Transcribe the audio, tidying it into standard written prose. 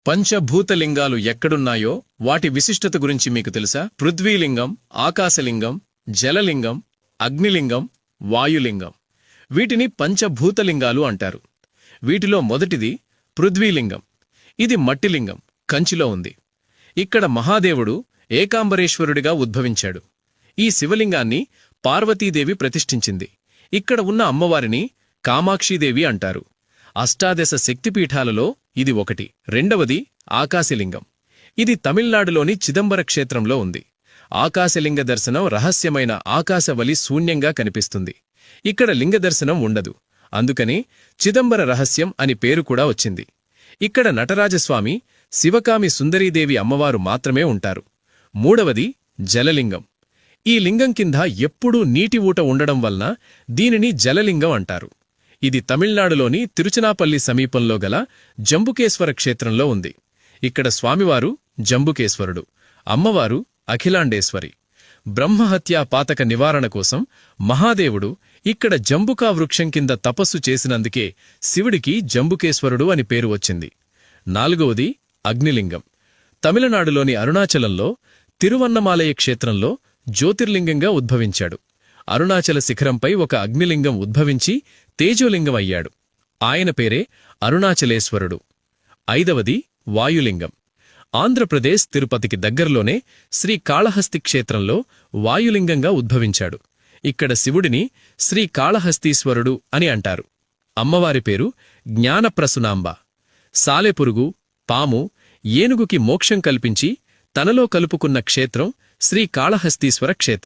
పంచభూతలింగాలు ఎక్కడున్నాయో వాటి విశిష్టత గురించి మీకు తెలుసా? పృథ్వీలింగం, ఆకాశలింగం, జలలింగం, అగ్నిలింగం, వాయులింగం. వీటిని పంచభూతలింగాలు అంటారు. వీటిలో మొదటిది పృథ్వీలింగం. ఇది మట్టిలింగం, కంచిలో ఉంది. ఇక్కడ మహాదేవుడు ఏకాంబరేశ్వరుడిగా ఉద్భవించాడు. ఈ శివలింగాన్ని పార్వతీదేవి ప్రతిష్ఠించింది. ఇక్కడ ఉన్న అమ్మవారిని కామాక్షీదేవి అంటారు. అష్టాదశ శక్తిపీఠాలలో ఇది ఒకటి. రెండవది ఆకాశలింగం. ఇది తమిళనాడులోని చిదంబర క్షేత్రంలో ఉంది. ఆకాశలింగ దర్శనం రహస్యమైన ఆకాశవలి శూన్యంగా కనిపిస్తుంది. ఇక్కడ లింగ దర్శనం ఉండదు. అందుకని చిదంబర రహస్యం అని పేరు కూడా వచ్చింది. ఇక్కడ నటరాజస్వామి, శివకామి సుందరీదేవి అమ్మవారు మాత్రమే ఉంటారు. మూడవది జలలింగం. ఈ లింగం కింద ఎప్పుడూ నీటి ఊట ఉండడం వలన దీనిని జలలింగం అంటారు. ఇది తమిళనాడులోని తిరుచనాపల్లి సమీపంలో గల జంబుకేశ్వర క్షేత్రంలో ఉంది. ఇక్కడ స్వామివారు జంబుకేశ్వరుడు, అమ్మవారు అఖిలాండేశ్వరి. బ్రహ్మహత్యా పాతక నివారణ కోసం మహాదేవుడు ఇక్కడ జంబుకా వృక్షం కింద తపస్సు చేసినందుకే శివుడికి జంబుకేశ్వరుడు అని పేరు వచ్చింది. నాలుగవది అగ్నిలింగం. తమిళనాడులోని అరుణాచలంలో తిరువన్నమాలయ క్షేత్రంలో జ్యోతిర్లింగంగా ఉద్భవించాడు. అరుణాచల శిఖరంపై ఒక అగ్నిలింగం ఉద్భవించి తేజోలింగం అయ్యాడు. ఆయన పేరే అరుణాచలేశ్వరుడు. ఐదవది వాయులింగం. ఆంధ్రప్రదేశ్ తిరుపతికి దగ్గరలోనే శ్రీకాళహస్తి క్షేత్రంలో వాయులింగంగా ఉద్భవించాడు. ఇక్కడ శివుడిని శ్రీకాళహస్తీశ్వరుడు అని అంటారు. అమ్మవారి పేరు జ్ఞానప్రసునాంబ. సాలెపురుగు, పాము, ఏనుగుకి మోక్షం కల్పించి తనలో కలుపుకున్న క్షేత్రం శ్రీకాళహస్తీశ్వర క్షేత్రం.